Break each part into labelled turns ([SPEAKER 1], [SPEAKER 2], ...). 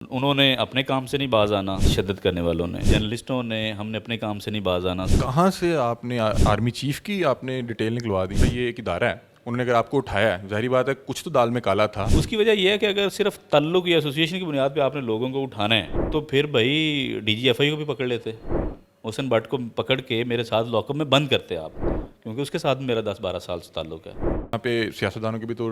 [SPEAKER 1] उन्होंने अपने काम से नहीं बाज आना, तशद्दुद करने वालों ने, जर्नलिस्टों ने हमने अपने काम से नहीं बाज आना।
[SPEAKER 2] कहाँ से आपने आर्मी चीफ की आपने डिटेल निकलवा दी? भाई ये एक इदारा है, उन्होंने अगर आपको उठाया है, ज़ाहिर बात है कुछ तो दाल में काला था।
[SPEAKER 1] उसकी वजह यह है कि अगर सिर्फ ताल्लुक या एसोसिएशन की बुनियाद पे आपने लोगों को उठाना है तो फिर भाई डीजीएफआई को भी पकड़ लेते, हुसैन भट्ट को पकड़ के मेरे साथ लॉकअप में बंद करते आप, क्योंकि उसके साथ मेरा 10-12 साल से ताल्लुक है।
[SPEAKER 2] यहाँ पे सियासतदानों के भी तो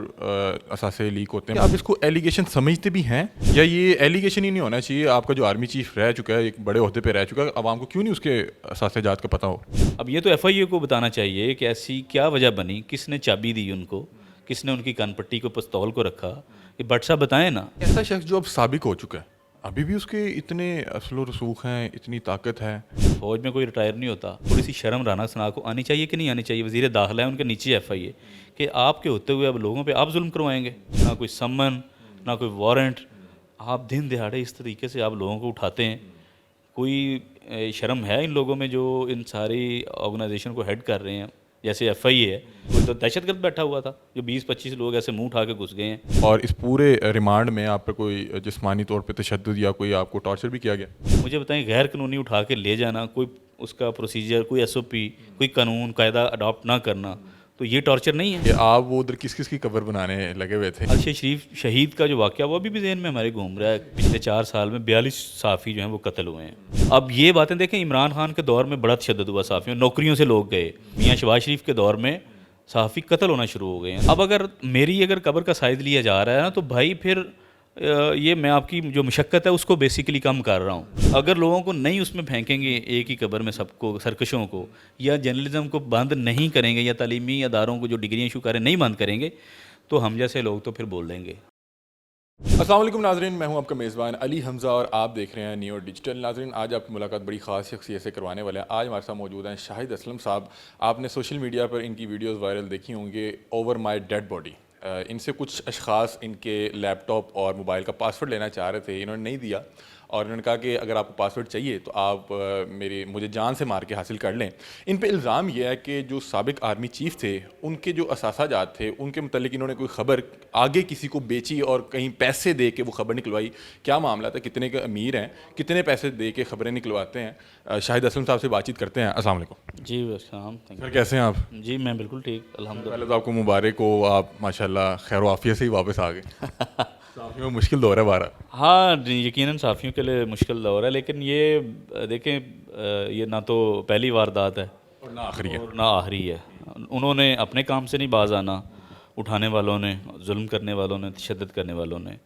[SPEAKER 2] असासे लीक होते हैं। आप इसको एलिगेशन समझते भी हैं या ये एलिगेशन ही नहीं होना चाहिए? आपका जो आर्मी चीफ रह चुका है, एक बड़े ओहदे पे रह चुका है, आवाम को क्यों नहीं उसके असासे जात का पता हो?
[SPEAKER 1] अब ये तो एफआईए को बताना चाहिए कि ऐसी क्या वजह बनी, किसने चाबी दी उनको, किसने उनकी कानपट्टी को पिस्तौल को रखा, ये भट्ट साहब बताएं ना।
[SPEAKER 2] ऐसा शख्स जो अब साबिक हो चुका है, अभी भी उसके इतने असलो रसूख हैं, इतनी ताकत है।
[SPEAKER 1] फौज में कोई रिटायर नहीं होता। थोड़ी सी शर्म राना सना को आनी चाहिए कि नहीं आनी चाहिए? वज़ीर दाखिला है, उनके नीचे एफआईए कि आपके होते हुए अब लोगों पे आप जुल्म करवाएंगे, ना कोई सम्मन ना कोई वारंट, आप दिन दिहाड़े इस तरीके से आप लोगों को उठाते हैं। कोई शर्म है इन लोगों में जो इन सारी ऑर्गेनाइजेशन को हेड कर रहे हैं? जैसे एफआईए है, कोई तो दहशतगर्द बैठा हुआ था जो 20-25 लोग ऐसे मुंह उठा के घुस गए हैं।
[SPEAKER 2] और इस पूरे रिमांड में आप पर कोई जिस्मानी तौर पे तशद्दुद या कोई आपको टॉर्चर भी किया गया?
[SPEAKER 1] मुझे बताएं, गैर कानूनी उठा के ले जाना, कोई उसका प्रोसीजर, कोई एसओपी, कोई कानून कायदा अडॉप्ट ना करना, तो ये टॉर्चर नहीं है?
[SPEAKER 2] कि आप वो उधर किस किस की कवर बनाने लगे हुए थे?
[SPEAKER 1] अर्शद शरीफ शहीद का जो वाक़या वो अभी भी ज़हन में हमारे घूम रहा है। पिछले 4 साल में 42 सहाफ़ी जो हैं वो कत्ल हुए हैं। अब ये बातें देखें, इमरान खान के दौर में बड़ा तशद्दुद हुआ सहाफ़ियों, नौकरियों से लोग गए। मियाँ शहबाज शरीफ के दौर में सहाफ़ी कत्ल होना शुरू हो गए हैं। अब अगर मेरी कब्र का साइज़ लिया जा रहा है ना, तो भाई फिर ये मैं आपकी जो मशक्क़त है उसको बेसिकली कम कर रहा हूँ। अगर लोगों को नहीं उसमें फेंकेंगे एक ही कब्र में सबको, सरकशों को, या जर्नलिज़्म को बंद नहीं करेंगे, या तालीमी अदारों को जो डिग्रियाँ इशू करें नहीं बंद करेंगे, तो हम जैसे लोग तो फिर बोल देंगे।
[SPEAKER 2] अस्सलाम वालेकुम नाज़रीन, मैं हूं आपका मेज़बान अली हमज़ा और आप देख रहे हैं न्यू डिजिटल। नाज़रीन, आज आपकी मुलाकात बड़ी ख़ास शख्सियत से करवाने वाले हैं। आज हमारे साथ मौजूद हैं शाहिद असलम साहब। आपने सोशल मीडिया पर इनकी वीडियोस वायरल देखी होंगे, ओवर माय डेड बॉडी। इनसे कुछ अशख़ास इनके लैपटॉप और मोबाइल का पासवर्ड लेना चाह रहे थे, इन्होंने नहीं दिया और उन्होंने कहा कि अगर आपको पासवर्ड चाहिए तो आप मुझे जान से मार के हासिल कर लें। इन पे इल्ज़ाम यह है कि जो साबिक आर्मी चीफ़ थे, उनके जो असासाजात थे, उनके मतलब इन्होंने कोई ख़बर आगे किसी को बेची और कहीं पैसे दे के वो ख़बर निकलवाई। क्या मामला था, कितने के अमीर हैं, कितने पैसे दे के ख़बरें निकलवाते हैं? शाहिद असलम साहब से बातचीत करते हैं। अस्सलाम वालेकुम
[SPEAKER 1] जी अस्सलाम, थैंक
[SPEAKER 2] सर, कैसे हैं आप?
[SPEAKER 1] यू। जी मैं बिल्कुल ठीक, अल्हम्दुलिल्लाह।
[SPEAKER 2] पहले तो आपको मुबारक हो, आप माशाल्लाह खैर वाफियत से ही वापस आ गए। काफ़ी में मुश्किल दौर है बारह।
[SPEAKER 1] हाँ यकीनन साफ़ियों के लिए मुश्किल दौर है, लेकिन ये देखें, ये ना तो पहली वारदात है
[SPEAKER 2] और ना आखिरी है।
[SPEAKER 1] और ना आखिरी है। उन्होंने अपने काम से नहीं बाज आना, उठाने वालों ने, जुल्म करने वालों ने, तशद्दुद करने वालों ने,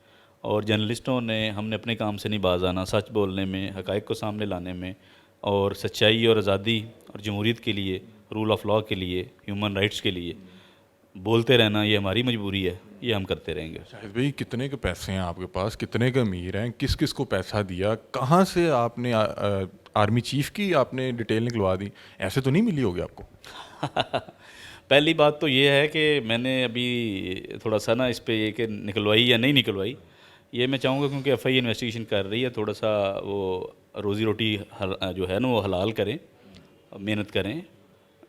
[SPEAKER 1] और जर्नलिस्टों ने हमने अपने काम से नहीं बाज आना, सच बोलने में, हक़ाइक़ को सामने लाने में, और सच्चाई और आज़ादी और जमहूरियत के लिए, रूल ऑफ़ लॉ के लिए, ह्यूमन राइट्स के लिए बोलते रहना, ये हमारी मजबूरी है, ये हम करते रहेंगे।
[SPEAKER 2] शाहिद भाई, कितने के पैसे हैं आपके पास, कितने के अमीर हैं, किस किस को पैसा दिया, कहाँ से आपने आर्मी चीफ की आपने डिटेल निकलवा दी? ऐसे तो नहीं मिली होगी आपको?
[SPEAKER 1] पहली बात तो ये है कि मैंने अभी थोड़ा सा ना इस पे ये कि निकलवाई या नहीं निकलवाई, ये मैं चाहूँगा, क्योंकि एफआईए इन्वेस्टिगेशन कर रही है, थोड़ा सा वो रोज़ी रोटी जो है ना वो हलाल करें, मेहनत करें।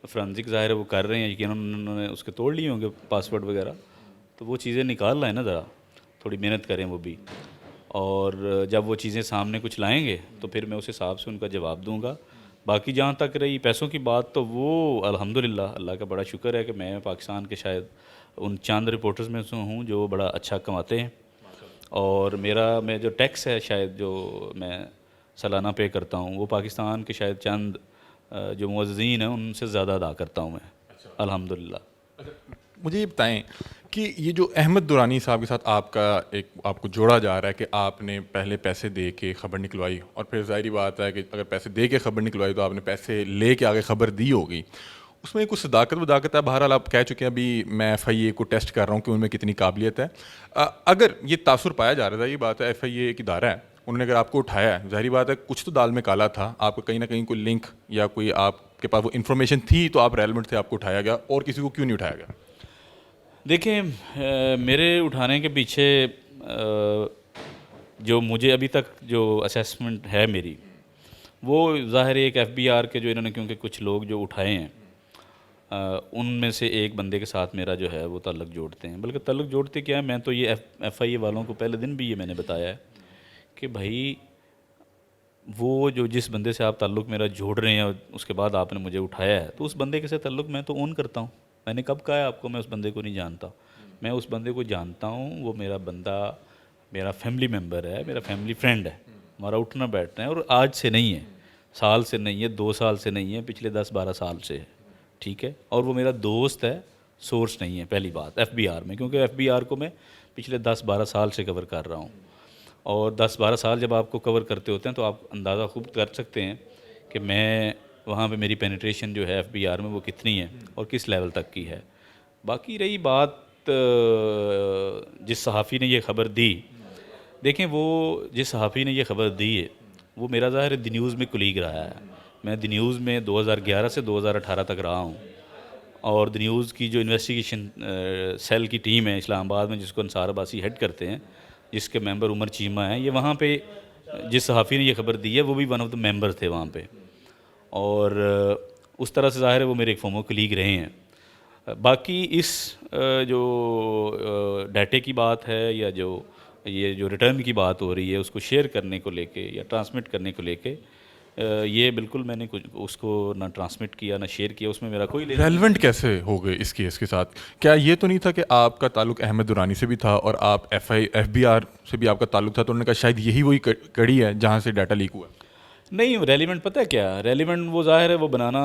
[SPEAKER 1] फ्रांसिक ज़ाहिर है वो कर रहे हैं, यकीनन उन्होंने उसके तोड़ लिए होंगे पासवर्ड वगैरह, तो वो चीज़ें निकाल रहे हैं ना, ज़रा थोड़ी मेहनत करें वो भी। और जब वो चीज़ें सामने कुछ लाएंगे तो फिर मैं उस हिसाब से उनका जवाब दूंगा। बाकी जहाँ तक रही पैसों की बात, तो वो अल्हम्दुलिल्लाह अल्लाह का बड़ा शुक्र है कि मैं पाकिस्तान के शायद उन चंद रिपोर्टर्स में से हूँ जो बड़ा अच्छा कमाते हैं, और मैं जो टैक्स है शायद जो मैं सालाना पे करता हूँ, वो पाकिस्तान के शायद चंद जो मुअज़्ज़िज़ीन हैं उनसे ज़्यादा अदा करता हूँ मैं, अल्हम्दुलिल्लाह।
[SPEAKER 2] मुझे ये बताएं कि ये जो अहमद दुरानी साहब के साथ आपको जोड़ा जा रहा है कि आपने पहले पैसे दे के खबर निकलवाई और फिर ज़ाहिर बात है कि अगर पैसे दे के खबर निकलवाई तो आपने पैसे ले के आगे खबर दी होगी, उसमें कुछ सदाकत वदाकत है। बहरहाल आप कह चुके हैं, अभी मैं एफआईए को टेस्ट कर रहा हूँ कि उनमें कितनी काबिलियत है। अगर ये तासुर पाया जा रहा था, ये बात है, एफआईए एक इदारा है, उन्होंने अगर आपको उठाया है, ज़ाहिर बात है कुछ तो दाल में काला था, आपको कहीं ना कहीं कोई लिंक या कोई आपके पास वो इन्फॉर्मेशन थी तो आप रेलिवेंट थे, आपको उठाया गया, और किसी को क्यों नहीं उठाया गया?
[SPEAKER 1] देखिए, मेरे उठाने के पीछे जो मुझे अभी तक जो असेसमेंट है मेरी, वो ज़ाहिर है एक एफबीआर के जो इन्होंने, क्योंकि कुछ लोग जो उठाए हैं उनमें से एक बंदे के साथ मेरा जो है वो ताल्लुक़ जोड़ते हैं। बल्कि ताल्लुक़ जोड़ते क्या है, मैं तो ये एफआईए वालों को पहले दिन भी ये मैंने बताया है कि भाई वो जो जिस बंदे से आप ताल्लुक़ मेरा जोड़ रहे हैं और उसके बाद आपने मुझे उठाया है, तो उस बंदे के से ताल्लुक़ मैं तो ओन करता हूँ। मैंने कब कहा है आपको मैं उस बंदे को नहीं जानता? मैं उस बंदे को जानता हूँ, वो मेरा बंदा मेरा फैमिली मेम्बर है, मेरा फैमिली फ्रेंड है, हमारा उठना बैठना है, और आज से नहीं है, साल से नहीं है, 2 साल से नहीं है, पिछले 10-12 साल से है, ठीक है। और वो मेरा दोस्त है, सोर्स नहीं है। पहली बात एफबीआर में, क्योंकि एफबीआर को मैं पिछले 10-12 साल से कवर कर रहा हूँ, और 10-12 साल जब आपको कवर करते होते हैं तो आप अंदाज़ा खूब कर सकते हैं कि मैं वहाँ पे मेरी पेनिट्रेशन जो है एफबीआर में वो कितनी है और किस लेवल तक की है। बाकी रही बात जिस सहाफ़ी ने ये ख़बर दी, देखें वो जिस सहाफ़ी ने ये ख़बर दी है वो मेरा ज़ाहिर द न्यूज़ में कुलीग रहा है। मैं द न्यूज़ में 2011 से 2018 तक रहा हूँ, और द न्यूज़ की जो इन्वेस्टिगेशन सेल की टीम है इस्लामाबाद में, जिसको अंसार अब्बासी हेड करते हैं, जिसके मेंबर उमर चीमा हैं, ये वहाँ पे जिस सहाफ़ी ने ये खबर दी है वो भी वन ऑफ द मेंबर थे वहाँ पे, और उस तरह से ज़ाहिर है वो मेरे एक फॉर्मर कलीग रहे हैं। बाकी इस जो डाटे की बात है या जो ये जो रिटर्न की बात हो रही है उसको शेयर करने को लेके या ट्रांसमिट करने को लेके, ये बिल्कुल मैंने कुछ उसको ना ट्रांसमिट किया ना शेयर किया, उसमें मेरा कोई
[SPEAKER 2] रेलेवेंट कैसे हो गए इस केस के साथ? क्या ये तो नहीं था कि आपका ताल्लुक अहमद दुरानी से भी था और आप एफबीआर से भी आपका ताल्लुक था, तो उन्होंने कहा शायद यही वही कड़ी है जहाँ से डाटा लीक हुआ?
[SPEAKER 1] नहीं, रेलिवेंट पता है क्या रेलिवेंट, वो ज़ाहिर है वो बनाना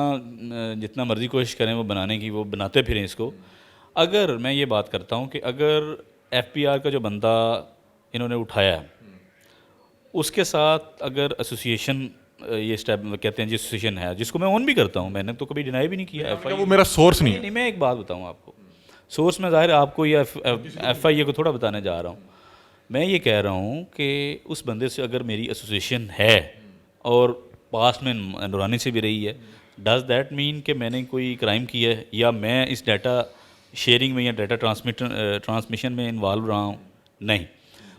[SPEAKER 1] जितना मर्ज़ी कोशिश करें वो बनाने की, वो बनाते फिरें इसको। अगर मैं ये बात करता हूँ कि अगर एफबीआर का जो बंदा इन्होंने उठाया है उसके साथ अगर एसोसिएशन, ये स्टेप कहते हैं, जिस एसोसिएशन है जिसको मैं ओन भी करता हूँ, मैंने तो कभी डिनाई भी नहीं किया।
[SPEAKER 2] वो मेरा सोर्स नहीं है।
[SPEAKER 1] नहीं, मैं एक बात बताऊँ आपको, सोर्स में ज़ाहिर है आपको या एफआईए को थोड़ा बताने जा रहा हूँ। मैं ये कह रहा हूँ कि उस बंदे से अगर मेरी एसोसिएशन है और पास्ट में नूरानी से भी रही है, डज दैट मीन कि मैंने कोई क्राइम किया है या मैं इस डाटा शेयरिंग में या डाटा ट्रांसमिशन में इन्वॉल्व रहा हूँ? नहीं।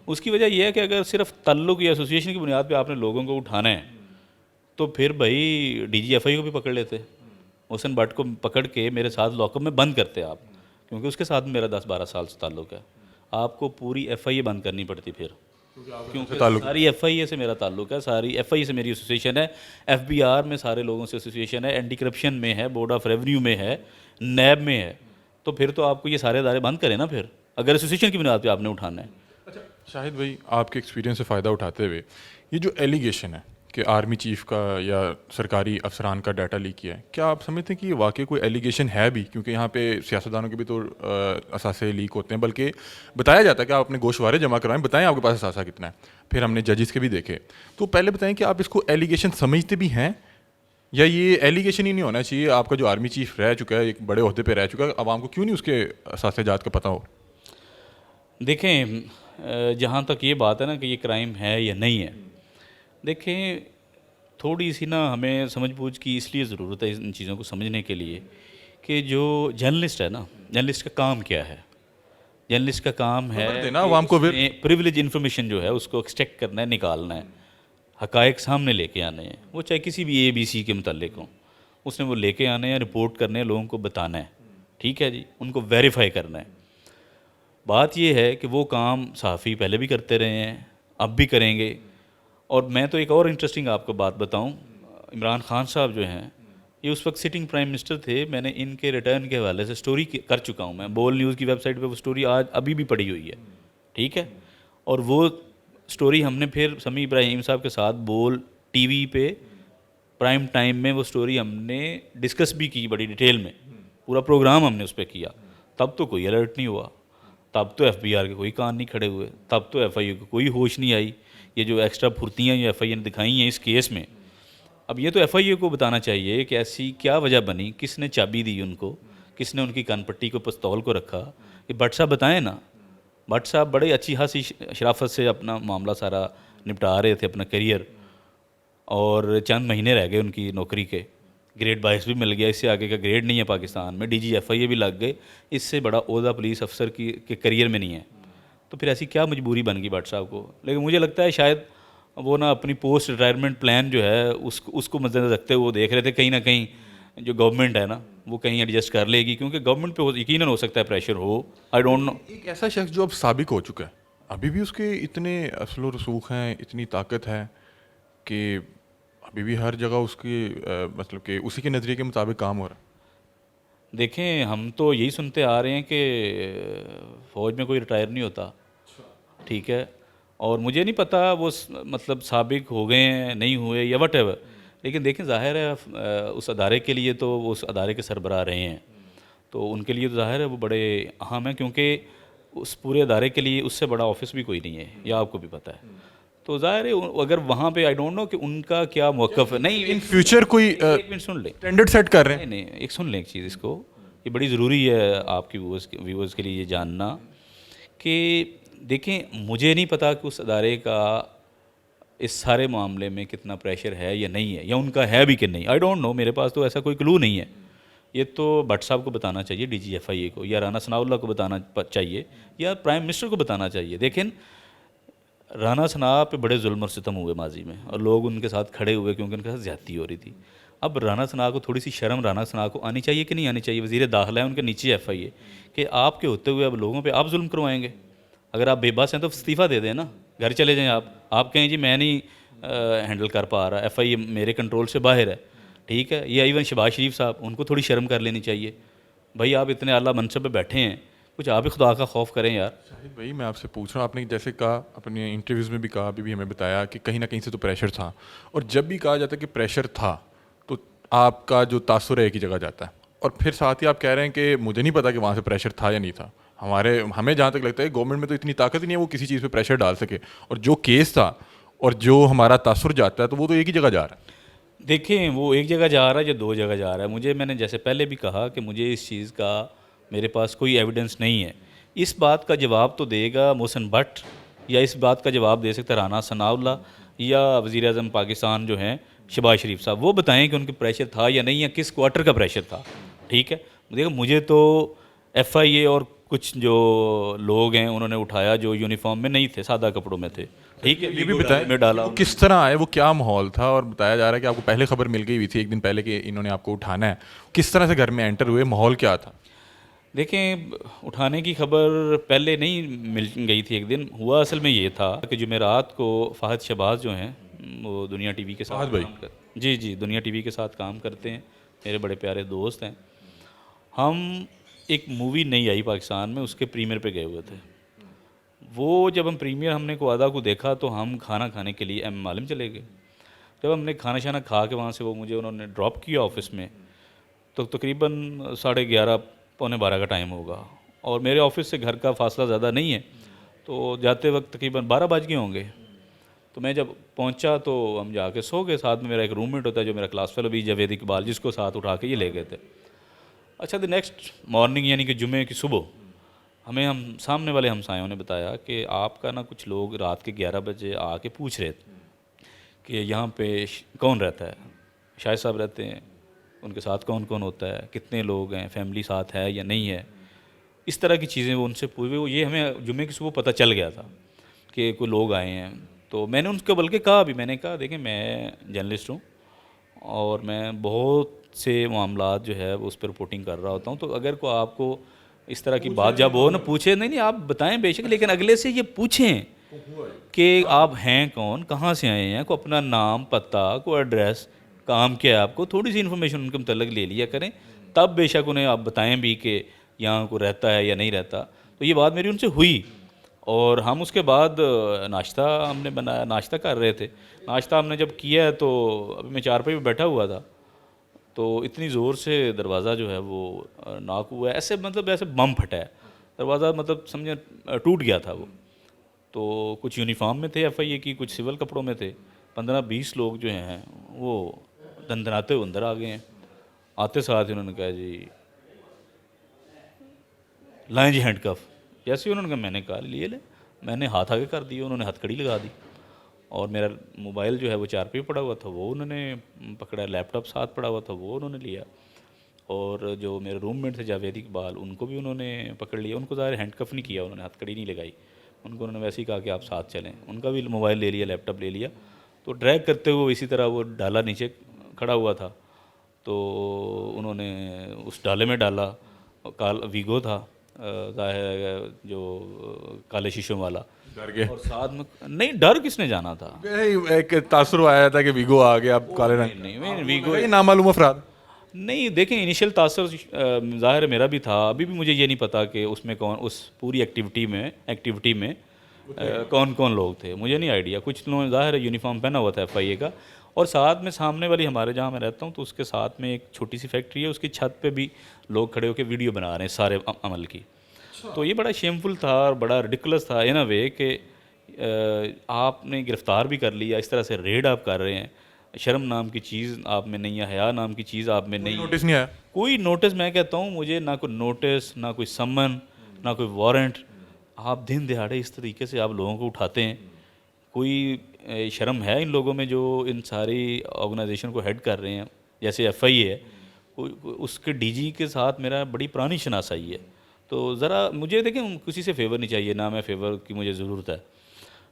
[SPEAKER 1] उसकी वजह यह है कि अगर सिर्फ तल्लुक या एसोसिएशन की बुनियाद पे आपने लोगों को उठाना है तो फिर भाई डीजीएफआई को भी पकड़ लेते, मोहसिन भट्ट को पकड़ के मेरे साथ लॉकअप में बंद करते आप, क्योंकि उसके साथ मेरा 10-12 साल से ताल्लुक है। आपको पूरी एफआईए बंद करनी पड़ती फिर, क्योंकि सारी एफआईए से मेरा ताल्लुक है, सारी एफआईए से मेरी एसोसिएशन है, एफबीआर में सारे लोगों से एसोसिएशन है, एंटी करप्शन में है, बोर्ड ऑफ रेवेन्यू में है, नैब में है। तो फिर तो आपको ये सारे अदारे बंद करें ना फिर, अगर एसोसिएशन की बुनियाद पर आपने उठाना है।
[SPEAKER 2] अच्छा शाहिद भाई, आपके एक्सपीरियंस से फ़ायदा उठाते हुए ये जो एलिगेशन है कि आर्मी चीफ का या सरकारी अफसरान का डाटा लीक किया है, क्या आप समझते हैं कि ये वाकई कोई एलिगेशन है भी? क्योंकि यहाँ पे सियासतदानों के भी तो असासे लीक होते हैं, बल्कि बताया जाता है कि आप अपने गोशवारे जमा करवाएं, बताएं आपके पास असासा कितना है। फिर हमने जजेस के भी देखे, तो पहले बताएं कि आप इसको एलिगेशन समझते भी हैं या ये एलिगेशन ही नहीं होना चाहिए? आपका जो आर्मी चीफ रह चुका है, एक बड़े ओहदे पर रह चुका है, आवाम को क्यों नहीं उसके असासे जात का पता हो?
[SPEAKER 1] देखें, जहाँ तक ये बात है ना कि ये क्राइम है या नहीं है, देखें थोड़ी सी ना हमें समझ बूझ की इसलिए ज़रूरत है इन चीज़ों को समझने के लिए कि जो जर्नलिस्ट है ना, जर्नलिस्ट का काम क्या है? जर्नलिस्ट का काम है
[SPEAKER 2] देना आवाम को, फिर
[SPEAKER 1] प्रिविलेज इन्फॉर्मेशन जो है उसको एक्सट्रैक्ट करना है, निकालना है, हकायक सामने लेके आने हैं, वो चाहे किसी भी ABC के मुतालिक हो, उसने वो लेके आने हैं, रिपोर्ट करने हैं, लोगों को बताना है, ठीक है जी, उनको वेरीफाई करना है। बात ये है कि वो काम सहाफ़ी पहले भी करते रहे हैं, अब भी करेंगे। और मैं तो एक और इंटरेस्टिंग आपको बात बताऊं, इमरान खान साहब जो हैं ये उस वक्त सिटिंग प्राइम मिनिस्टर थे, मैंने इनके रिटर्न के हवाले से स्टोरी कर चुका हूं, मैं बोल न्यूज़ की वेबसाइट पे वो स्टोरी आज अभी भी पड़ी हुई है, ठीक है। और वो स्टोरी हमने फिर समी इब्राहिम साहब के साथ बोल TV पे प्राइम टाइम में वो स्टोरी हमने डिस्कस भी की बड़ी डिटेल में, पूरा प्रोग्राम हमने उस पर किया। तब तो कोई अलर्ट नहीं हुआ, तब तो एफबीआर के कोई कान नहीं खड़े हुए, तब तो एफआईए को कोई होश नहीं आई। ये जो एक्स्ट्रा फुर्तियाँ जो एफआईए ने दिखाई हैं इस केस में, अब ये तो एफआईए को बताना चाहिए कि ऐसी क्या वजह बनी, किसने चाबी दी उनको, किसने उनकी कानपट्टी को पिस्तौल को रखा। ये भट्ट साहब बताएं ना, भट्ट साहब बड़े अच्छी खासी शराफत से अपना मामला सारा निपटा रहे थे, अपना करियर, और चंद महीने रह गए उनकी नौकरी के, ग्रेड 22 भी मिल गया, इससे आगे का ग्रेड नहीं है पाकिस्तान में, DGFIA भी लग गए, इससे बड़ा ओहदा पुलिस अफसर के करियर में नहीं है। तो फिर ऐसी क्या मजबूरी बन गई भट्ट साहब को? लेकिन मुझे लगता है शायद वो ना अपनी पोस्ट रिटायरमेंट प्लान जो है उसको मद्देनजर रखते हुए वो देख रहे थे कहीं ना कहीं जो गवर्नमेंट है ना वो कहीं एडजस्ट कर लेगी, क्योंकि गवर्नमेंट पे यकीनन हो सकता है प्रेशर हो, आई डोंट नो।
[SPEAKER 2] एक ऐसा शख्स जो अब साबिक हो चुका है, अभी भी उसके इतने असलो रसूख हैं, इतनी ताकत है कि अभी भी हर जगह उसकी मतलब कि उसी के नज़रिए के मुताबिक काम हो रहा है।
[SPEAKER 1] देखें, हम तो यही सुनते आ रहे हैं कि फ़ौज में कोई रिटायर नहीं होता, ठीक है। और मुझे नहीं पता वो मतलब साबिक हो गए हैं, नहीं हुए, या वट एवर। लेकिन देखें, ज़ाहिर है उस अदारे के लिए तो वो उस अदारे के सरबराह रहे हैं, तो उनके लिए तो ज़ाहिर है वो बड़े अहम हैं, क्योंकि उस पूरे अदारे के लिए उससे बड़ा ऑफिस भी कोई नहीं है, या आपको भी पता है। तो ज़ाहिर है अगर वहाँ पे आई डोंट नो कि उनका क्या मौक़िफ़ है। नहीं,
[SPEAKER 2] इन फ्यूचर कोई
[SPEAKER 1] एक मिनट सुन लें।
[SPEAKER 2] स्टैंडर्ड सेट कर रहे
[SPEAKER 1] नहीं
[SPEAKER 2] हैं।
[SPEAKER 1] नहीं, एक सुन लें एक चीज़ इसको, ये बड़ी ज़रूरी है आपकी व्यूअर्स के लिए ये जानना कि देखें, मुझे नहीं पता कि उस अदारे का इस सारे मामले में कितना प्रेशर है या नहीं है, या उनका है भी कि नहीं, आई डोंट नो, मेरे पास तो ऐसा कोई क्लू नहीं है। ये तो भट्ट साहब को बताना चाहिए, DGFIA को, या राना सनाउल्लाह को बताना चाहिए, या प्राइम मिनिस्टर को बताना चाहिए। देखें, राना सनाह पे बड़े जुल्म और सितम हुए माजी में, और लोग उनके साथ खड़े हुए क्योंकि उनके साथ ज़्यादती हो रही थी। अब राना सनाह को थोड़ी सी शर्म राना सनाह को आनी चाहिए कि नहीं आनी चाहिए? वज़ीर दाखिला है, उनके नीचे FIA, कि आपके होते हुए अब लोगों पे आप जुल्म करवाएंगे। अगर आप बेबस हैं तो इस्तीफ़ा दे दें ना, घर चले जाएं आप कहें जी मैं नहीं हैंडल कर पा रहा, FIA मेरे कंट्रोल से बाहर है, ठीक है। या इवन शहबाज शरीफ साहब, उनको थोड़ी शर्म कर लेनी चाहिए। भाई, आप इतने आला मनसब पे बैठे हैं, कुछ आप ही खुदा का खौफ करें यार।
[SPEAKER 2] शाहिद भाई, मैं आपसे पूछ रहा हूँ, आपने जैसे कहा, अपने इंटरव्यूज़ में भी कहा, अभी भी हमें बताया कि कहीं ना कहीं से तो प्रेशर था, और जब भी कहा जाता है कि प्रेशर था तो आपका जो तासुर है एक ही जगह जाता है, और फिर साथ ही आप कह रहे हैं कि मुझे नहीं पता कि वहाँ से प्रेशर था या नहीं था। हमें जहाँ तक लगता है गवर्नमेंट में तो इतनी ताकत ही नहीं है वो किसी चीज़ पे प्रेशर डाल सके, और जो केस था और जो हमारा तासुर जाता है तो वो तो एक ही जगह जा रहा है।
[SPEAKER 1] देखें, वो एक जगह जा रहा है या दो जगह जा रहा है, मैंने जैसे पहले भी कहा कि मुझे इस चीज़ का मेरे पास कोई एविडेंस नहीं है। इस बात का जवाब तो देगा मोहसिन भट्ट, या इस बात का जवाब दे सकता है राना सनाउल्लाह, या वज़ीर आज़म पाकिस्तान जो हैं शहबाज शरीफ साहब। वो बताएं कि उनके प्रेशर था या नहीं, या किस क्वार्टर का प्रेशर था, ठीक है। देखो, मुझे तो FIA और कुछ जो लोग हैं उन्होंने उठाया जो यूनिफॉर्म में नहीं थे, सादा कपड़ों में थे, ठीक है।
[SPEAKER 2] ये भी
[SPEAKER 1] वीगो
[SPEAKER 2] बताएं
[SPEAKER 1] में डाला।
[SPEAKER 2] वो किस तरह आए, वो क्या माहौल था, और बताया जा रहा है कि आपको पहले खबर मिल गई हुई थी एक दिन पहले कि इन्होंने आपको उठाना है। किस तरह से घर में एंटर हुए, माहौल क्या था?
[SPEAKER 1] देखें, उठाने की खबर पहले नहीं मिल गई थी। एक दिन हुआ असल में ये था कि जुमेरात को फ़हद शहबाज जो हैं, वो दुनिया TV के साथ
[SPEAKER 2] फ़हद भाई।
[SPEAKER 1] काम कर, जी जी, दुनिया TV के साथ काम करते हैं, मेरे बड़े प्यारे दोस्त हैं। हम एक मूवी नई आई पाकिस्तान में, उसके प्रीमियर पे गए हुए थे। वो जब हम प्रीमियर हमने को आधा को देखा तो हम खाना खाने के लिए मालूम चले गए। जब हमने खाना शाना खा के वहाँ से वो मुझे उन्होंने ड्रॉप किया ऑफिस में, तो तकरीबन 11:30 पौने 12 का टाइम होगा, और मेरे ऑफिस से घर का फासला ज़्यादा नहीं है, तो जाते वक्त तकरीबन 12 बज गए होंगे। तो मैं जब पहुंचा तो हम जाके सो गए। साथ में मेरा एक रूममेट होता है जो मेरा क्लास फेलो भी, जावेद इकबाल, जिसको साथ उठा के ये ले गए थे। अच्छा, द नेक्स्ट मॉर्निंग यानी कि जुमे की सुबह, हमें हम सामने वाले हमसायों ने बताया कि आपका ना कुछ लोग रात के 11 बजे आके पूछ रहे थे कि यहाँ पे कौन रहता है। शाहिद साहब रहते हैं, उनके साथ कौन कौन होता है, कितने लोग हैं, फैमिली साथ है या नहीं है, इस तरह की चीज़ें वो उनसे पूछे। वो ये हमें जुमे की सुबह पता चल गया था कि कोई लोग आए हैं। तो मैंने उनको बल्कि कहा भी, मैंने कहा देखें, मैं जर्नलिस्ट हूँ और मैं बहुत से मामलात जो है उस पर रिपोर्टिंग कर रहा होता हूँ, तो अगर को आपको इस तरह की बात जब हो ना, पूछे, नहीं नहीं, आप बताएं बेशक, लेकिन अगले से ये पूछें कि आप हैं कौन, कहाँ से आए हैं, को अपना नाम, पता, को एड्रेस, काम क्या है आपको, थोड़ी सी इन्फॉर्मेशन उनके मतलब ले लिया करें। तब बेशक उन्हें आप बताएं भी कि यहाँ को रहता है या नहीं रहता। तो ये बात मेरी उनसे हुई, और हम उसके बाद नाश्ता हमने बनाया, नाश्ता कर रहे थे। नाश्ता हमने जब किया है तो अभी मैं चारपाई पे बैठा हुआ था, तो इतनी ज़ोर से दरवाज़ा जो है वो नॉक हुआ है, ऐसे मतलब ऐसे बम फटा है दरवाज़ा, मतलब समझे टूट गया था वो। तो कुछ यूनिफॉर्म में थे FIA की, कुछ सिविल कपड़ों में थे। 15-20 लोग जो हैं वो दंदनाते हुए अंदर आ गए हैं। आते साथ ही उन्होंने कहा जी लाएं जी हैंडकफ। जैसे ही उन्होंने कहा, मैंने कहा लिए ले, मैंने हाथ आगे कर दिया, उन्होंने हथकड़ी लगा दी, और मेरा मोबाइल जो है वो चारपाई पड़ा हुआ था, वो उन्होंने पकड़ा, लैपटॉप साथ पड़ा हुआ था, वो उन्होंने लिया, और जो मेरे रूममेट थे जावेद इकबाल, उनको भी उन्होंने पकड़ लिया। उनको ज़ाहिर हैंडकफ नहीं किया, उन्होंने हथकड़ी नहीं लगाई, उनको उन्होंने वैसे ही कहा कि आप साथ चलें। उनका भी मोबाइल ले लिया, लैपटॉप ले लिया, तो ड्रैग करते हुए इसी तरह वो डाला नीचे खड़ा हुआ था, तो उन्होंने उस डाले में डाला। वीगो था, ज़ाहिर है जो काले शीशों वाला,
[SPEAKER 2] डर गए?
[SPEAKER 1] और साथ में नहीं, डर किसने जाना था?
[SPEAKER 2] एक तासुर आया था कि वीगो आ गया, अब काले रंग
[SPEAKER 1] नहीं वीगो
[SPEAKER 2] ये नामालूम अफराद।
[SPEAKER 1] नहीं, देखें इनिशियल तासर ज़ाहिर है मेरा भी था। अभी भी मुझे ये नहीं पता कि उसमें कौन, उस पूरी एक्टिविटी में कौन कौन लोग थे, मुझे नहीं आइडिया। कुछ लोग ज़ाहिर है यूनिफॉर्म पहना हुआ था FIA का, और साथ में सामने वाली हमारे जहाँ मैं रहता हूँ तो उसके साथ में एक छोटी सी फैक्ट्री है, उसकी छत पे भी लोग खड़े होकर वीडियो बना रहे हैं सारे अमल की। तो ये बड़ा शेमफुल था और बड़ा रिडिकुलस था इन अ वे कि आपने गिरफ़्तार भी कर लिया, इस तरह से रेड आप कर रहे हैं, शर्म नाम की चीज़ आप में नहीं है, हया नाम की चीज़ आप में नहीं है।
[SPEAKER 2] नोटिस नहीं आया?
[SPEAKER 1] कोई नोटिस, मैं कहता हूँ मुझे ना कोई नोटिस, ना कोई सम्मन, ना कोई वारंट। आप दिन दिहाड़े इस तरीके से आप लोगों को उठाते हैं। कोई शर्म है इन लोगों में जो इन सारी ऑर्गेनाइजेशन को हेड कर रहे हैं, जैसे FIA है, उसके DG के साथ मेरा बड़ी पुरानी शनासाई है। तो ज़रा मुझे देखें, किसी से फेवर नहीं चाहिए, ना मैं फेवर की मुझे ज़रूरत है।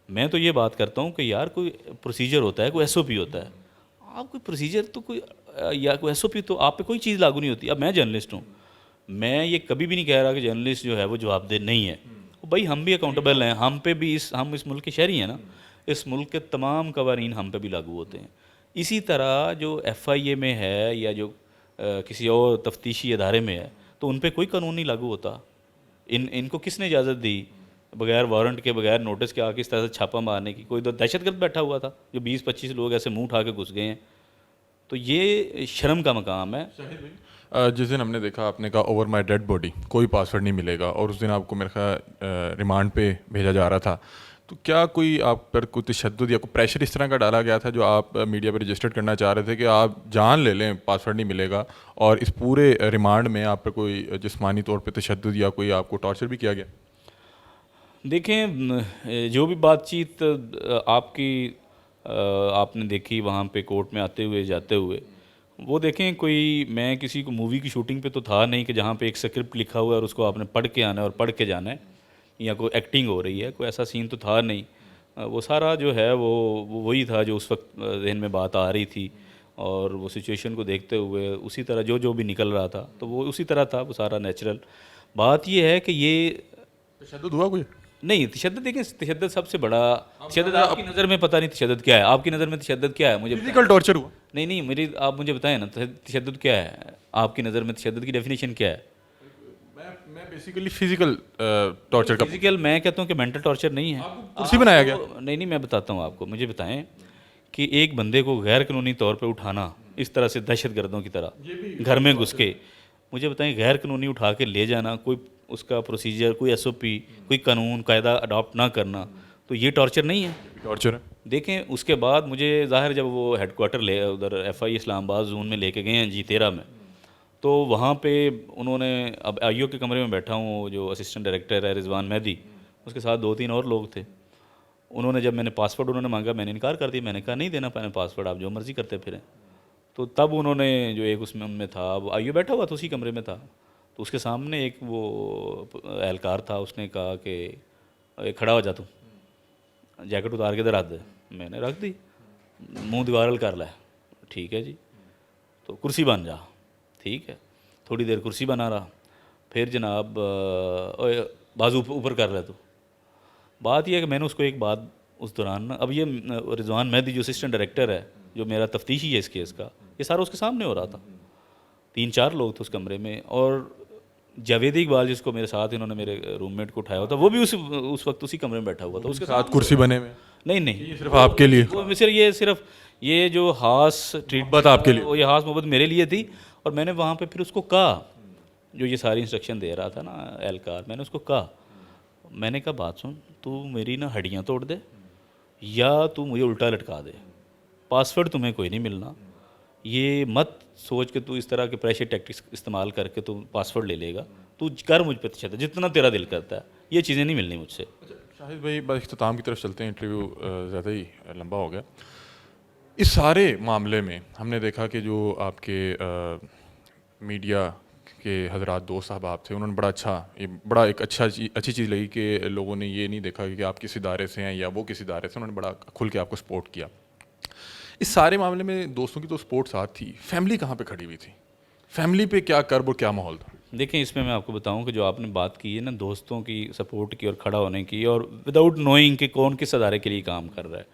[SPEAKER 1] मैं तो ये बात करता हूँ कि यार कोई प्रोसीजर होता है, कोई SOP होता है। आप कोई प्रोसीजर तो कोई या कोई SOP, तो आप पे कोई चीज़ लागू नहीं होती। अब मैं जर्नलिस्ट हूँ, मैं ये कभी भी नहीं कह रहा कि जर्नलिस्ट जो है वो जवाबदेह नहीं है। भाई हम भी अकाउंटेबल हैं, हम पे भी हम इस मुल्क के शहरी हैं ना, इस मुल्क के तमाम कवानीन हम पे भी लागू होते हैं। इसी तरह जो FIA में है या जो किसी और तफ्तीशी अदारे में है, तो उन पे कोई कानून नहीं लागू होता। इनको किसने इजाज़त दी बगैर वारंट के, बगैर नोटिस के आके इस तरह से छापा मारने की? कोई तो दहशतगर्द बैठा हुआ था जो 20-25 लोग ऐसे मुंह उठा के घुस गए हैं। तो ये शर्म का मकाम है।
[SPEAKER 2] जिस दिन हमने देखा, आपने कहा ओवर माय डेड बॉडी कोई पासवर्ड नहीं मिलेगा, और उस दिन आपको मेरे ख्याल रिमांड पे भेजा जा रहा था, तो क्या कोई आप पर कोई तशद्दुद या कोई प्रेशर इस तरह का डाला गया था जो आप मीडिया पर रजिस्टर्ड करना चाह रहे थे कि आप जान ले लें पासवर्ड नहीं मिलेगा, और इस पूरे रिमांड में आप पर कोई जिस्मानी तौर पर तशद्दुद या कोई आपको टॉर्चर भी किया गया?
[SPEAKER 1] देखें, जो भी बातचीत आपकी आपने देखी वहाँ पे कोर्ट में आते हुए जाते हुए, वो देखें, कोई मैं किसी को मूवी की शूटिंग पे तो था नहीं कि जहाँ पे एक स्क्रिप्ट लिखा हुआ है और उसको आपने पढ़ के आना है और पढ़ के जाना है, या कोई एक्टिंग हो रही है, कोई ऐसा सीन तो था नहीं। वो सारा जो है वो वही था जो उस वक्त जहन में बात आ रही थी, और वो सिचुएशन को देखते हुए उसी तरह जो जो भी निकल रहा था तो वो उसी तरह था, वो सारा नेचुरल। बात ये है कि ये
[SPEAKER 2] तशद्दुद हुआ कोई?
[SPEAKER 1] नहीं, तशद्दुद देखें, तशद्दुद सबसे बड़ा तशद्दुद आपकी नज़र में पता नहीं तशद्दुद क्या है, आपकी नज़र में तशद्दुद क्या है मुझे
[SPEAKER 2] फिजिकल टॉर्चर हुआ?
[SPEAKER 1] नहीं, मेरी आप मुझे बताएं ना, तशद्दुद क्या है आपकी नज़र में, तशद्दुद की डेफिनेशन क्या है?
[SPEAKER 2] मैं बेसिकली फिजिकल टॉर्चर का
[SPEAKER 1] फिजिकल, मैं कहता हूँ कि मेंटल टॉर्चर नहीं है।
[SPEAKER 2] कुर्सी बनाया गया?
[SPEAKER 1] नहीं, मैं बताता हूँ आपको। मुझे बताएं कि एक बंदे को गैर कानूनी तौर पे उठाना इस तरह से दहशतगर्दों की तरह घर में घुस के, मुझे बताएं, गैर कानूनी उठा के ले जाना, कोई उसका प्रोसीजर, कोई SOP, कोई कानून कायदा अडॉप्ट ना करना, तो ये टॉर्चर नहीं है?
[SPEAKER 2] टॉर्चर है।
[SPEAKER 1] देखें, उसके बाद मुझे ज़ाहिर जब वो हेडक्वार्टर ले उधर FIA इस्लामाबाद जोन में लेके गए हैं G13 में, तो वहाँ पे उन्होंने, अब IO के कमरे में बैठा हूँ, जो असिस्टेंट डायरेक्टर है रिजवान मेहदी, उसके साथ 2-3 और लोग थे। उन्होंने जब मैंने पासवर्ड उन्होंने मांगा, मैंने इनकार कर दिया। मैंने कहा नहीं देना मैंने पासवर्ड, आप जो मर्ज़ी करते फिरें। तो तब उन्होंने, जो एक उसमें उनमें था, वो IO बैठा हुआ था उसी कमरे में था, तो उसके सामने एक वो एहलकार था, उसने कहा कि खड़ा हो जा, तू जैकेट उतार के इधर रख दे। मैंने रख दी, मुंह दीवार कर ला, ठीक है जी, तो कुर्सी बन जा, ठीक है। थोड़ी देर कुर्सी बना रहा, फिर जनाब ओए बाजू ऊपर कर ले तू। बात यह है कि मैंने उसको एक बात उस दौरान ना, अब ये रिजवान मेहदी जो असिस्टेंट डायरेक्टर है, जो मेरा तफ्तीशी है इस केस का, ये सारा उसके सामने हो रहा था। 3-4 लोग थे उस कमरे में, और जावेद इकबाल जिसको मेरे साथ इन्होंने मेरे रूममेट को उठाया हुआ था, वो भी उस वक्त उसी कमरे में बैठा हुआ था, उसके
[SPEAKER 2] साथ कुर्सी बने में?
[SPEAKER 1] नहीं,
[SPEAKER 2] सिर्फ आपके लिए?
[SPEAKER 1] वो सिर्फ ये जो हास
[SPEAKER 2] ट्रीटमेंट आपके लिए,
[SPEAKER 1] वो ये हास मोहब्बत मेरे लिए थी। और मैंने वहाँ पे फिर उसको कहा, जो ये सारी इंस्ट्रक्शन दे रहा था ना एहलकार, मैंने उसको कहा, मैंने कहा बात सुन, तू मेरी ना हड्डियाँ तोड़ दे या तू मुझे उल्टा लटका दे, पासवर्ड तुम्हें कोई नहीं मिलना। ये मत सोच के तू इस तरह के प्रेशर टैक्टिक्स इस्तेमाल करके तू पासवर्ड ले लेगा, तू कर मुझ पर तशद्दुद जितना तेरा दिल करता है, ये चीज़ें नहीं मिलनी मुझसे।
[SPEAKER 2] शाहिद भाई, बस इख्तिताम की तरफ चलते हैं, इंटरव्यू ज़्यादा ही लंबा हो गया। इस सारे मामले में हमने देखा कि जो आपके मीडिया के हजरात दोस्त साहब थे, उन्होंने बड़ा एक अच्छी चीज़ लगी कि लोगों ने ये नहीं देखा कि आप किस इदारे से हैं या वो किस इदारे से, उन्होंने बड़ा खुल के आपको सपोर्ट किया। इस सारे मामले में दोस्तों की तो सपोर्ट साथ थी, फैमिली कहाँ पे खड़ी हुई थी? फैमिली पे क्या कर्ब और क्या माहौल था?
[SPEAKER 1] देखें, इसमें मैं आपको बताऊं कि जो आपने बात की है ना दोस्तों की सपोर्ट की और खड़ा होने की, और विदाउट नोइंग कि कौन किस अदारे के लिए काम कर रहा है,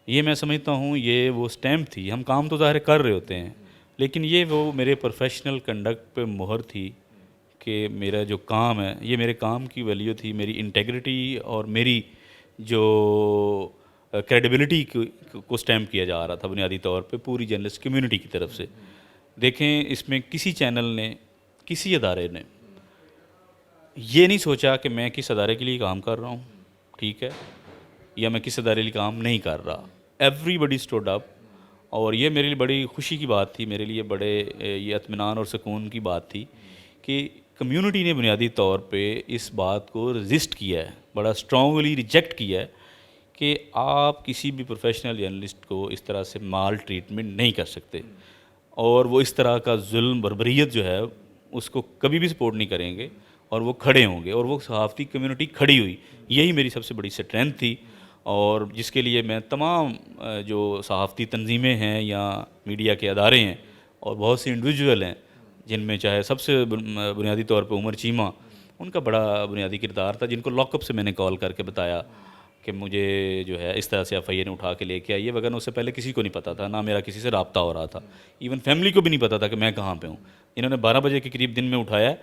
[SPEAKER 1] ये मैं समझता हूँ ये वो स्टैम्प थी। हम काम तो ज़ाहिर कर रहे होते हैं, लेकिन ये वो मेरे प्रोफेशनल कंडक्ट पे मोहर थी कि मेरा जो काम है ये मेरे काम की वैल्यू थी, मेरी इंटेग्रिटी और मेरी जो क्रेडिबिलिटी को स्टैम्प किया जा रहा था बुनियादी तौर पे पूरी जर्नलिस्ट कम्युनिटी की तरफ से। देखें, इसमें किसी चैनल ने, किसी अदारे ने ये नहीं सोचा कि मैं किस अदारे के लिए काम कर रहा हूँ, ठीक है, या मैं किस अदारे के लिए काम नहीं कर रहा। एवरीबडी स्टूड अप, और ये मेरे लिए बड़ी खुशी की बात थी, मेरे लिए बड़े ये इत्मीनान और सुकून की बात थी कि कम्युनिटी ने बुनियादी तौर पे इस बात को रजिस्ट किया है, बड़ा स्ट्रांगली रिजेक्ट किया है कि आप किसी भी प्रोफेशनल जर्नलिस्ट को इस तरह से माल ट्रीटमेंट नहीं कर सकते, और वो इस तरह का जुल्म बर्बरियत जो है उसको कभी भी सपोर्ट नहीं करेंगे, और वो खड़े होंगे, और वो सहाफ़ती कम्युनिटी खड़ी हुई। यही मेरी सबसे बड़ी स्ट्रेंथ थी, और जिसके लिए मैं तमाम जो सहाफ़ती तंजीमें हैं या मीडिया के अदारे हैं और बहुत से इंडिविजुअल हैं, जिनमें चाहे सबसे बुनियादी तौर पे उमर चीमा, उनका बड़ा बुनियादी किरदार था, जिनको लॉकअप से मैंने कॉल करके बताया कि मुझे जो है इस तरह से एफआईए ने उठा के लेके आई है, वगैरह उससे पहले किसी को नहीं पता था, ना मेरा किसी से रब्ता हो रहा था, इवन फैमिली को भी नहीं पता था कि मैं कहाँ पे हूँ। इन्होंने 12 बजे के करीब दिन में उठाया।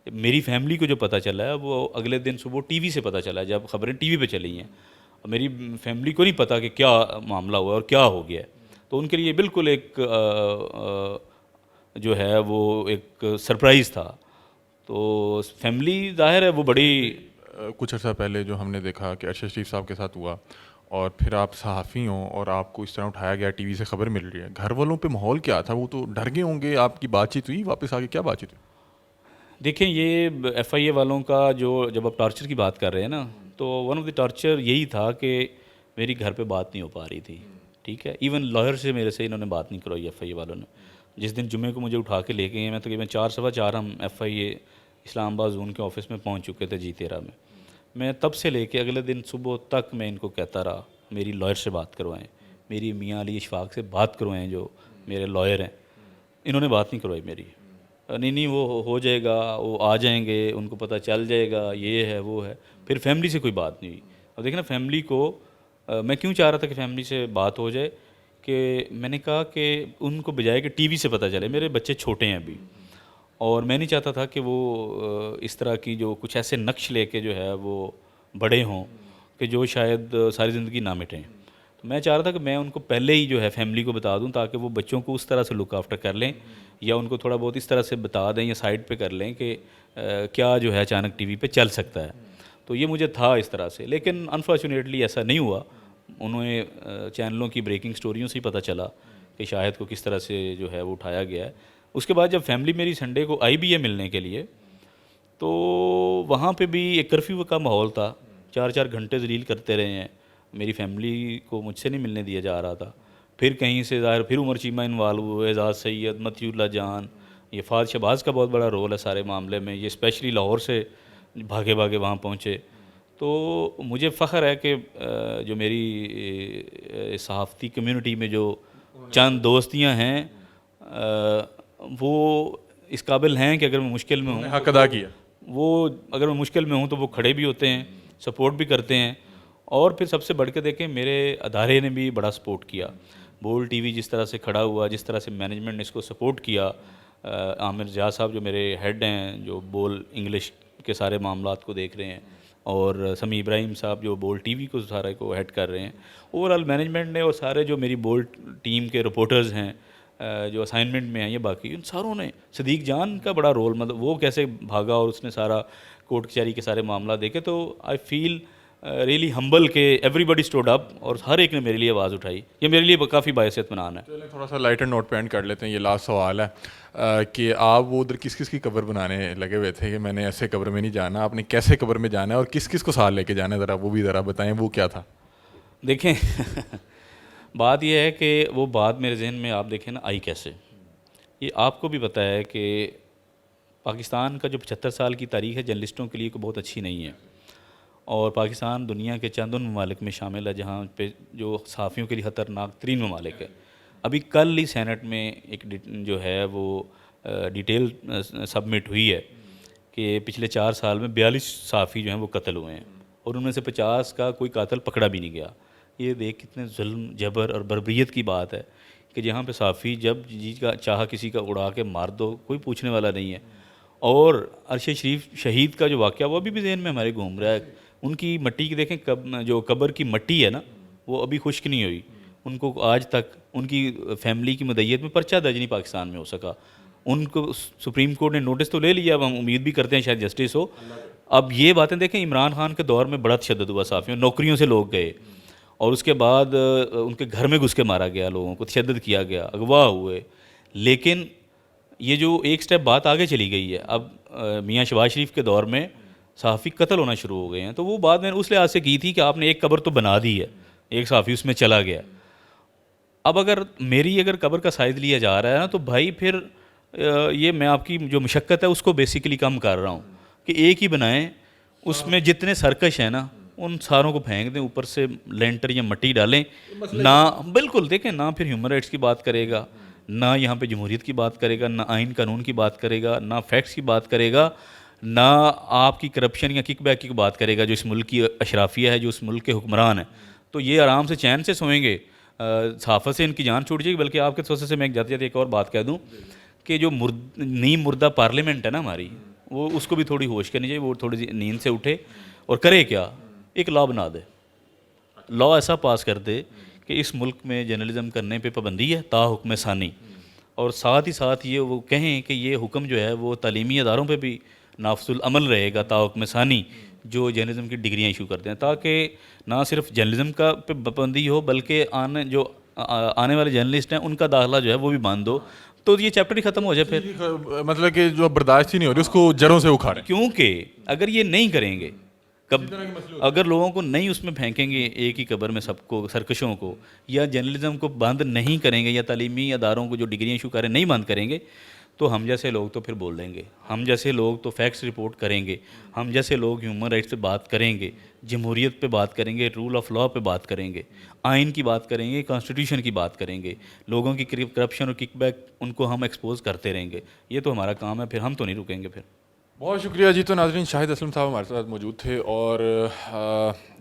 [SPEAKER 1] मेरी फैमिली को जो पता चला है वो अगले दिन सुबह टीवी से पता चला है, जब खबरें टीवी पे चली हैं। मेरी फैमिली को नहीं पता कि क्या मामला हुआ और क्या हो गया है, तो उनके लिए बिल्कुल एक जो है वो एक सरप्राइज़ था। तो फैमिली ज़ाहिर है वो बड़ी
[SPEAKER 2] कुछ अर्सा पहले जो हमने देखा कि अरशद शरीफ साहब के साथ हुआ, और फिर आप सहाफ़ी हों और आपको इस तरह उठाया गया, टीवी से खबर मिल रही है, घर वालों पे माहौल क्या था? वो तो डर गए होंगे। आपकी बातचीत हुई वापस आके, क्या बातचीत हुई?
[SPEAKER 1] देखें, ये एफआईए वालों का जो, जब आप टॉर्चर की बात कर रहे हैं ना, तो वन ऑफ द टॉर्चर यही था कि मेरी घर पे बात नहीं हो पा रही थी, ठीक है। इवन लॉयर से मेरे से इन्होंने बात नहीं करवाई एफआईए वालों ने। जिस दिन जुमे को मुझे उठा के लेके गए, मैं तकरीबन 4 सवा 4 हम एफआईए इस्लामाबाद जोन के ऑफिस में पहुंच चुके थे G13 में। मैं तब से लेके अगले दिन सुबह तक मैं इनको कहता रहा मेरी लॉयर से बात करवाएं, मेरी मियाँ अली इशफाक से बात करवाएं जो मेरे लॉयर हैं। इन्होंने बात नहीं करवाई मेरी। नहीं नहीं, वो हो जाएगा, वो आ जाएंगे, उनको पता चल जाएगा, ये है वो है। फिर फैमिली से कोई बात नहीं हुई। अब देखना फैमिली को मैं क्यों चाह रहा था कि फैमिली से बात हो जाए, कि मैंने कहा कि उनको बजाय कि टीवी से पता चले, मेरे बच्चे छोटे हैं अभी, और मैं नहीं चाहता था कि वो इस तरह की जो कुछ ऐसे नक्श लेके जो है वो बड़े हों कि जो शायद सारी ज़िंदगी ना मिटें। तो मैं चाह रहा था कि मैं उनको पहले ही जो है फैमिली को बता दूं, ताकि वो बच्चों को उस तरह से लुक आफ्टर कर लें, या उनको थोड़ा बहुत इस तरह से बता दें या साइड पे कर लें कि क्या जो है अचानक टीवी पे चल सकता है। तो ये मुझे था इस तरह से, लेकिन अनफॉर्चुनेटली ऐसा नहीं हुआ। उन्हें चैनलों की ब्रेकिंग स्टोरियों से ही पता चला कि शाहिद को किस तरह से जो है वो उठाया गया है। उसके बाद जब फैमिली मेरी संडे को आई भी है मिलने के लिए, तो वहाँ पे भी एक कर्फ्यू का माहौल था। 4 4 घंटे जलील करते रहे हैं, मेरी फैमिली को मुझसे नहीं मिलने दिया जा रहा था। फिर कहीं से ज़ाहिर फिर उमर चीमा इन्वॉल्व हुए, एजाज सैयद, मतियुल्लाह जान, ये फाज शहबाज का बहुत बड़ा रोल है सारे मामले में। ये स्पेशली लाहौर से भागे भागे वहाँ पहुँचे। तो मुझे फ़ख्र है कि जो मेरी सहाफ़ती कम्युनिटी में जो चंद दोस्तियाँ हैं, वो इस काबिल हैं कि अगर मैं मुश्किल में हूँ,
[SPEAKER 2] हक अदा किया।
[SPEAKER 1] वो अगर मैं मुश्किल में हूँ तो वो खड़े भी होते हैं, सपोर्ट भी करते हैं। और फिर सबसे बढ़ के देखें, मेरे अदारे ने भी बड़ा सपोर्ट किया। बोल टीवी जिस तरह से खड़ा हुआ, जिस तरह से मैनेजमेंट ने इसको सपोर्ट किया, आमिर जिया साहब जो मेरे हेड हैं, जो बोल इंग्लिश के सारे मामलात को देख रहे हैं, और समी इब्राहिम साहब जो बोल टीवी को सारे को हेड कर रहे हैं, ओवरऑल मैनेजमेंट ने, और सारे जो मेरी बोल टीम के रिपोर्टर्स हैं जो असाइनमेंट में हैं, ये बाकी उन सारों ने, सदीक जान का बड़ा रोल, मतलब वो कैसे भागा और उसने सारा कोर्ट कचहरी के सारे मामला देखे। तो आई फील रियली हम्बल के एवरीबडी स्टूड अप, और हर एक ने मेरे लिए आवाज़ उठाई। ये मेरे लिए काफ़ी बायस इत्मीनान है।
[SPEAKER 2] चलिए थोड़ा सा लाइटर नोट पे एंड कर लेते हैं। ये लास्ट सवाल है कि आप वो उधर किस किस की कब्र बनाने लगे हुए थे कि मैंने ऐसे कब्र में नहीं जाना, आपने कैसे कब्र में जाना है और किस किस को साथ लेके जाना है, ज़रा वो भी ज़रा बताएं, वो क्या था?
[SPEAKER 1] देखें बात यह है कि वो बात मेरे जहन में आप देखें ना आई कैसे। ये आपको भी पता है कि पाकिस्तान का जो 75 साल की तारीख है जर्नलिस्टों के लिए को बहुत अच्छी नहीं है, और पाकिस्तान दुनिया के चंद उन ममालिक में शामिल है जहाँ पे जो सहाफ़ियों के लिए ख़तरनाक तरीन ममालिक है। अभी कल ही सेनेट में एक जो है वो डिटेल सबमिट हुई है कि पिछले 4 साल में 42 सहाफ़ी जो हैं वो कत्ल हुए हैं और उनमें से 50 का कोई कातिल पकड़ा भी नहीं गया। ये देख कितने जुल्म, जबर और बर्बरियत की बात है कि जहाँ पे सहाफ़ी जब जी का चाह किसी का उड़ा के मार दो, कोई पूछने वाला नहीं है। और अरशद शरीफ शहीद का जो वाक़या वो अभी भी ज़हन में हमारे घूम रहा है। उनकी मट्टी की देखें, जो कब्र की मट्टी है ना, वो अभी खुश्क नहीं हुई। उनको आज तक उनकी फैमिली की मदय्यत में पर्चा दर्ज नहीं पाकिस्तान में हो सका। उनको सुप्रीम कोर्ट ने नोटिस तो ले लिया, अब हम उम्मीद भी करते हैं शायद जस्टिस हो। अब ये बातें देखें, इमरान खान के दौर में बड़ा तशद्दुद हुआ सहाफ़ियों, नौकरियों से लोग गए और उसके बाद उनके घर में घुस के मारा गया, लोगों को तशद्दुद किया गया, अगवा हुए। लेकिन ये जो एक स्टेप बात आगे चली गई है, अब मियाँ शहबाज शरीफ के दौर में सहाफ़ी कत्ल होना शुरू हो गए हैं, तो वो बात मैंने उस लिहाज से की थी कि आपने एक कब्र तो बना दी है, एक सहाफ़ी उसमें चला गया। अब अगर मेरी अगर कब्र का साइज़ लिया जा रहा है ना, तो भाई फिर ये मैं आपकी जो मशक्क़त है उसको बेसिकली कम कर रहा हूँ कि एक ही बनाएं, उसमें जितने सरकश हैं ना उन सारों को फेंक दें, ऊपर से लेंटर या मट्टी डालें ना। बिल्कुल देखें ना, फिर ह्यूमन राइट्स की बात करेगा ना, यहाँ पे जमहूरियत की बात करेगा ना, आइन कानून की बात करेगा ना, फैक्ट्स की बात करेगा ना, आपकी करप्शन या किकबैक की बात करेगा जो इस मुल्क की अशराफिया है, जो इस मुल्क के हुक्मरान हैं। तो ये आराम से चैन से सोएंगे, सहाफ़त से इनकी जान छूट जाएगी। बल्कि आपके वजह से मैं जाते जाते एक और बात कह दूँ कि जो नीम मुर्दा पार्लियामेंट है ना हमारी, वो उसको भी थोड़ी होश करनी चाहिए, वो थोड़ी सी नींद से उठे और करे क्या, एक लॉ बना दे, लॉ ऐसा पास कर दे कि इस मुल्क में जर्नलिज़म करने पे पाबंदी है ता हुक्म सानी, और साथ ही साथ ये वो कहें कि ये हुक्म जो है वो तालीमी अदारों पे भी नाफजुल अमल रहेगा ता हुक्म सानी, जो जर्नलिज़म की डिग्रियाँ इशू करते हैं, ताकि ना सिर्फ जर्नलिज़म का पे पाबंदी हो बल्कि आने वाले जर्नलिस्ट हैं उनका दाखिला जो है वो भी बंद दो, तो ये चैप्टर ही ख़त्म हो जाए फिर।
[SPEAKER 2] मतलब कि जो बर्दाश्त ही नहीं हो रही उसको जड़ों से उखाड़ें।
[SPEAKER 1] क्योंकि अगर ये नहीं करेंगे, कब अगर लोगों को नहीं उसमें फेंकेंगे एक ही कब्र में सबको, सरकशों को, या जर्नलिज़म को बंद नहीं करेंगे, या तालीमी अदारों को जो डिग्रियाँ इशू करें नहीं बंद करेंगे, तो हम जैसे लोग तो फिर बोल देंगे, हम जैसे लोग तो फैक्ट्स रिपोर्ट करेंगे, हम जैसे लोग ह्यूमन राइट्स पे बात करेंगे, जमहूरियत पे बात करेंगे, रूल ऑफ लॉ पे बात करेंगे, आइन की बात करेंगे, कॉन्स्टिट्यूशन की बात करेंगे, लोगों की करप्शन और किकबैक उनको हम एक्सपोज करते रहेंगे। ये तो हमारा काम है, फिर हम तो नहीं रुकेंगे फिर।
[SPEAKER 2] बहुत शुक्रिया जी। तो नाज़रीन, शाहिद असलम साहब हमारे साथ मौजूद थे और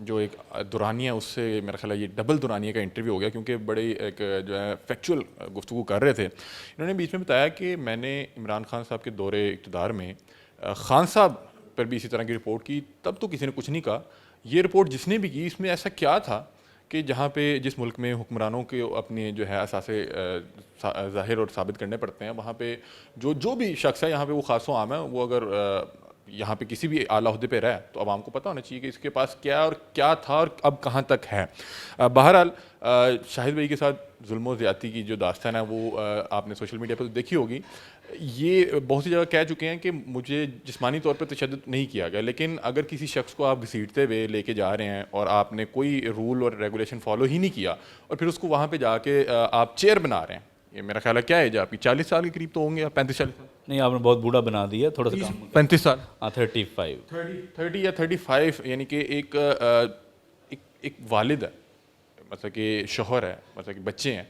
[SPEAKER 2] जो एक दुरानिया, उससे मेरा ख्याल है ये डबल दुरानिया का इंटरव्यू हो गया, क्योंकि बड़े एक जो है फैक्चुअल गुफ्तगू कर रहे थे। इन्होंने बीच में बताया कि मैंने इमरान खान साहब के दौरे इक़्तिदार में खान साहब पर भी इसी तरह की रिपोर्ट की, तब तो किसी ने कुछ नहीं कहा। ये रिपोर्ट जिसने भी की, इसमें ऐसा क्या था कि जहाँ पे जिस मुल्क में हुक्मरानों के अपने जो है असासे ज़ाहिर और साबित करने पड़ते हैं, वहाँ पे जो भी शख्स है यहाँ पे वो खासो आम है, वो अगर यहाँ पे किसी भी आला ओहदे पे रहे तो आवाम को पता होना चाहिए कि इसके पास क्या और क्या था और अब कहाँ तक है। बहरहाल शाहिद भाई के साथ जुल्म और ज़्यादती की जो दास्तान है वो आपने सोशल मीडिया पर तो देखी होगी। ये बहुत सी जगह कह चुके हैं कि मुझे जिस्मानी तौर पर तशद्दुद नहीं किया गया, लेकिन अगर किसी शख्स को आप घसीटते हुए लेके जा रहे हैं और आपने कोई रूल और रेगुलेशन फॉलो ही नहीं किया और फिर उसको वहाँ पे जाके आप चेयर बना रहे हैं, ये मेरा ख्याल है क्या एज आपकी 40 साल के करीब तो होंगे या 35 साल?
[SPEAKER 1] नहीं, आपने बहुत बूढ़ा बना दिया, थोड़ा सा कम।
[SPEAKER 2] 35 साल?
[SPEAKER 1] हाँ, 35
[SPEAKER 2] 30 या 35, यानी कि एक वालिद है, मतलब कि शौहर है, मतलब कि बच्चे हैं।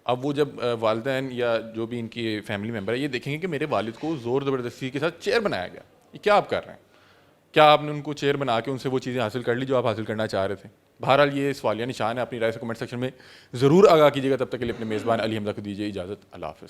[SPEAKER 2] अब वो जब वालिदैन या जो भी इनकी फैमिली मेम्बर है ये देखेंगे कि मेरे वालिद को ज़ोर ज़बरदस्ती के साथ चेयर बनाया गया, ये क्या आप कर रहे हैं? क्या आपने उनको चेयर बना के उनसे वो चीज़ें हासिल कर ली जो आप हासिल करना चाह रहे थे? बहरहाल ये सवालिया निशान है। अपनी राय से कमेंट सेक्शन में ज़रूर आगाह कीजिएगा। तब तक के लिए अपने मेज़बान अली हमज़ा को दीजिए इजाज़त। अल्लाह हाफ़िज़।